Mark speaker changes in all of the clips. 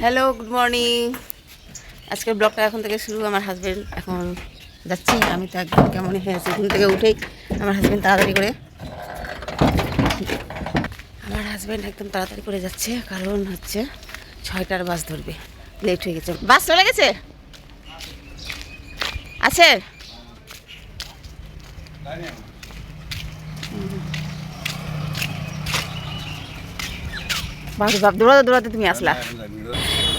Speaker 1: Hello, good morning. আজকের ব্লগটা এখন থেকে শুরু। আমার হাজব্যান্ড এখন যাচ্ছি, আমি তো একদম কেমনই হয়ে আছি। ঘুম থেকে উঠেই আমার হাজব্যান্ড তাড়াতাড়ি করে যাচ্ছে, কারণ হচ্ছে 6টার বাস ধরবে। লেট হয়ে গেছে, বাস চলে গেছে আছে। বাপ দৌড়াতে দৌড়াতে তুমি আসলা।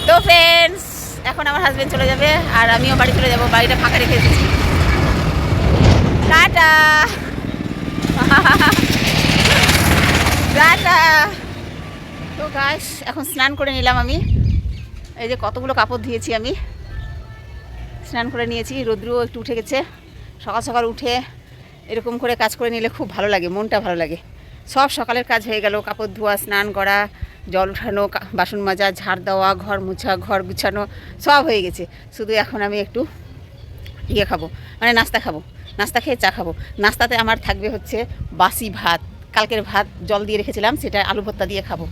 Speaker 1: তো ফ্রেন্ডস, এখন আমার হাজবেন্ড চলে যাবে আর আমিও বাড়ি চলে যাব। বাড়িটা ফাঁকা রেখে এসেছি। Tata tata. তো গাইস, এখন স্নান করে নিলাম আমি। এই যে কতগুলো কাপড় ধুয়েছি আমি, স্নান করে নিয়েছি। রৌদ্রও একটু উঠে গেছে। সকাল সকাল উঠে এরকম করে কাজ করে নিলে খুব ভালো লাগে, মনটা ভালো লাগে। সব সকালের কাজ হয়ে গেল, কাপড় ধোয়া, স্নান করা, জল উঠানো, বাসন মাজা, ঝাড় দেওয়া, ঘর মোছা, ঘর গুছানো সব হয়ে গেছে। শুধু এখন আমি একটু খাবো, মানে নাস্তা খাবো। নাস্তা খেয়ে চা খাবো। নাস্তাতে আমার থাকবে হচ্ছে বাসি ভাত, কালকের ভাত জল দিয়ে রেখেছিলাম, সেটা আলু ভর্তা দিয়ে খাবো।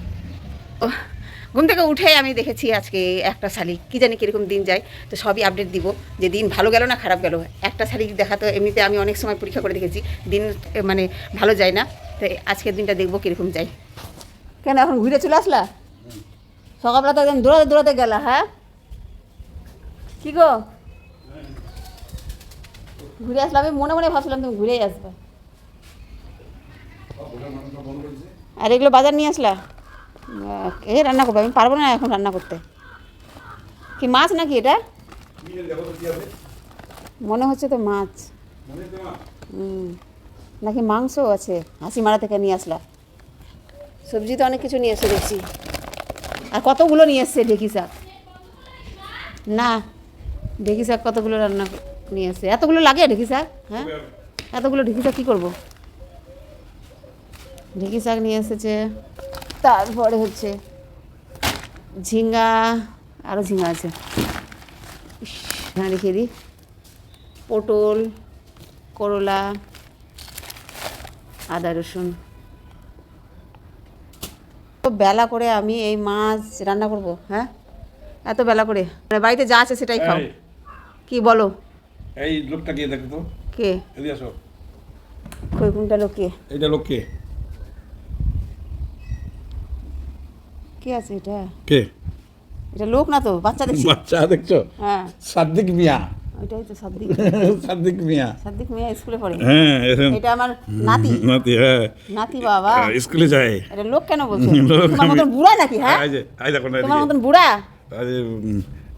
Speaker 1: ঘুম থেকে উঠে আমি দেখেছি আজকে একটা শালিক, কী জানি কীরকম দিন যায়, তো সবই আপডেট দিব যে দিন ভালো গেল না খারাপ গেল। একটা শালিক দেখা তো এমনিতে আমি অনেক সময় পরীক্ষা করে দেখেছি, দিন মানে ভালো যায় না। তো আজকের দিনটা দেখবো কীরকম যায়। কেন এখন ঘুরে চলে আসলা? সকালবেলা তো একদম দৌড়াতে দৌড়াতে গেলা। হ্যাঁ, কী গো, ঘুরে আসলাম? আমি মনে মনে ভাবছিলাম তুমি ঘুরেই আসবে। আর এগুলো বাজার নিয়ে আসলা? এ রান্না করবো? আমি পারবো না এখন রান্না করতে। কি মাছ নাকি এটা? মনে হচ্ছে তো মাছ। নাকি মাংস আছে? হাসিমারা থেকে নিয়ে আসলা। সবজি তো অনেক কিছু নিয়ে এসে দেখছি। আর কতগুলো নিয়ে এসছে ঢেঁকি শাক। না, ঢেঁকি শাক কতগুলো রান্না নিয়ে এসছে। এতগুলো লাগে ঢেঁকি শাক? হ্যাঁ, এতগুলো ঢেঁকি শাক কী করবো? ঢেঁকি শাক নিয়ে এসেছে। তারপরে হচ্ছে ঝিঙ্গা, আরও ঝিঙ্গা আছে, এখানে রেখে দিই। পটল, করলা, আদা রসুন। তো বেলা করে আমি এই মাছ রান্না করব? হ্যাঁ, এত বেলা করে? বাড়িতে যা আছে সেটাই খাও। কি বলো?
Speaker 2: এই লোকটা কে দেখো তো?
Speaker 1: কে?
Speaker 2: এদিকে আসো।
Speaker 1: কই কোনটা লোক? কে?
Speaker 2: এইটা লোক কে?
Speaker 1: কে আছে এটা?
Speaker 2: কে?
Speaker 1: এটা লোক না তো, বাচ্চা দেখছি।
Speaker 2: বাচ্চা দেখছো?
Speaker 1: হ্যাঁ,
Speaker 2: সাদ্দিক মিয়া।
Speaker 1: ওইটাই তো সাদ্দিক।
Speaker 2: সাদ্দিক মিয়া।
Speaker 1: সাদ্দিক মিয়া স্কুলে পড়ে?
Speaker 2: হ্যাঁ,
Speaker 1: এটা আমার নাতি।
Speaker 2: নাতি? হ্যাঁ,
Speaker 1: নাতি। বাবা,
Speaker 2: স্কুলে যায়।
Speaker 1: এটা লোক কেন বলছো?
Speaker 2: লোক
Speaker 1: তোমার মতন বুড়া নাকি? হ্যাঁ,
Speaker 2: আই দেখো না,
Speaker 1: তোমার মতন বুড়া।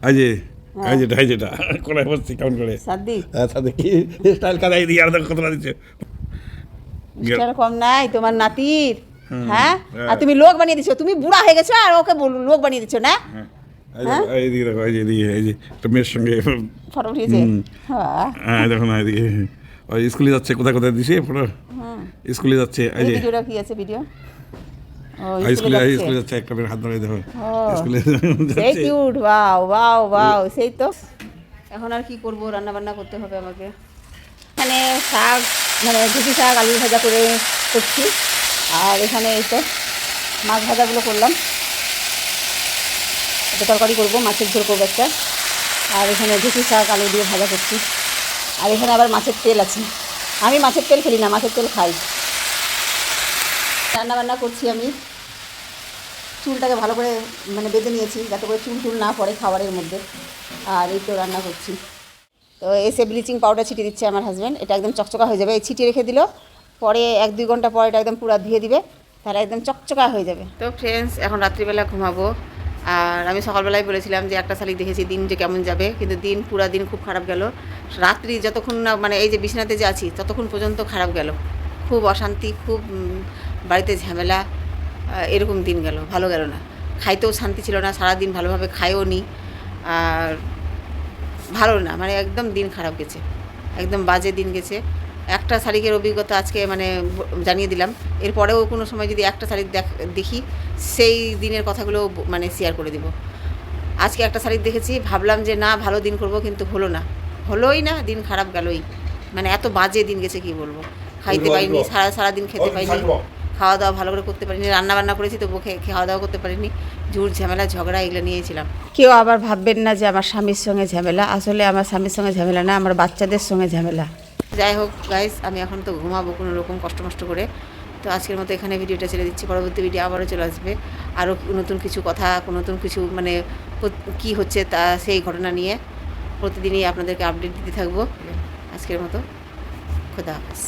Speaker 2: আই যেটা কোনায় বসছি কেমন করে।
Speaker 1: সাদ্দিক?
Speaker 2: হ্যাঁ, সাদ্দিক কি স্টাইল কাদাই দিয়ে আর দেখো কতটা দিচ্ছে।
Speaker 1: মিস্টার কম নাই তোমার নাতির। হ্যাঁ, আর তুমি লোক বানিয়ে দিছো। তুমি বুড়া হয়ে গেছো আর ওকে লোক বানিয়ে দিচ্ছ না?
Speaker 2: এইদিকে দেখো, এই যে একটা মেয়ের সঙ্গে
Speaker 1: ফটো উঠিয়েছে।
Speaker 2: হ্যাঁ, দেখো না এদিকে। ওই স্কুলে যাচ্ছে, কোথায় কোথায় দিছে ফটো। স্কুলে যাচ্ছে, এই যে
Speaker 1: ভিডিওটা কি আছে? ভিডিও
Speaker 2: স্কুলে যাচ্ছে, একটা মেয়ের হাত ধরে দেখো স্কুলে
Speaker 1: সেই
Speaker 2: যাচ্ছে।
Speaker 1: কিউট। ওয়াও ওয়াও ওয়াও, সেই তো। এখন আর কি করব, রান্না বান্না করতে হবে আমাকে। এখানে শাক, মানে ঢেঁকি শাক আলু ভাজা করে করছি। আর এখানে এই তো মাছ ভাজাগুলো করলাম। একটা তরকারি করবো, মাছের ঝোল করবো একটা। আর এখানে ঢেঁকি শাক আলু দিয়ে ভাজা করছি। আর এখানে আবার মাছের তেল আছে। আমি মাছের তেল ফেলি না, মাছের তেল খাই। রান্না বান্না করছি আমি। চুলটাকে ভালো করে মানে বেঁধে নিয়েছি, যাতে করে চুল না পড়ে খাবারের মধ্যে। আর এই তো রান্না করছি। তো এসে ব্লিচিং পাউডার ছিটিয়ে দিচ্ছে আমার হাজব্যান্ড। এটা একদম চকচকা হয়ে যাবে। এই ছিটিয়ে রেখে দিল, পরে 1-2 ঘন্টা পরে এটা একদম পুরো ধুয়ে দিবে, তাহলে একদম চকচকা হয়ে যাবে। তো ফ্রেন্ডস, এখন রাত্রিবেলা ঘুমাবো। আর আমি সকালবেলায় বলেছিলাম যে একটা শালিক দেখেছি, দিন যে কেমন যাবে, কিন্তু পুরা দিন খুব খারাপ গেল। রাত্রি যতক্ষণ না মানে এই যে বিছানাতে যে আছি ততক্ষণ পর্যন্ত খারাপ গেল। খুব অশান্তি, খুব বাড়িতে ঝামেলা, এরকম দিন গেল, ভালো গেল না। খাইতেও শান্তি ছিল না, সারাদিন ভালোভাবে খাইও নি। আর ভালো না, মানে একদম দিন খারাপ গেছে, একদম বাজে দিন গেছে। একটা শালিকের অভিজ্ঞতা আজকে মানে জানিয়ে দিলাম। এরপরেও কোনো সময় যদি একটা শালিক দেখি, সেই দিনের কথাগুলো মানে শেয়ার করে দিব। আজকে একটা শালিক দেখেছি, ভাবলাম যে না ভালো দিন করব, কিন্তু হলো না, হলোই না, দিন খারাপ গেলই। মানে এত বাজে দিন গেছে কি বলবো। খাইতে পাইনি, সারাদিন খেতে পাইনি, খাওয়া দাওয়া ভালো করে করতে পারিনি, রান্না বান্না করেছি তবুও খাওয়া দাওয়া করতে পারিনি, ঝুট ঝামেলা ঝগড়া এগুলো নিয়েছিলাম। কেউ আবার ভাববেন না যে আমার স্বামীর সঙ্গে ঝামেলা, আসলে আমার স্বামীর সঙ্গে ঝামেলা না, আমার বাচ্চাদের সঙ্গে ঝামেলা। যাই হোক গাইস, আমি এখন তো ঘুমাবো কোনো রকম কষ্ট করে। তো আজকের মতো এখানে ভিডিওটা ছেড়ে দিচ্ছি, পরবর্তী ভিডিও আবারও চলে আসবে আরও নতুন কিছু কথা, নতুন কিছু মানে কী হচ্ছে তা সেই ঘটনা নিয়ে প্রতিদিনই আপনাদেরকে আপডেট দিতে থাকবো। আজকের মতো খোদা হাফেজ।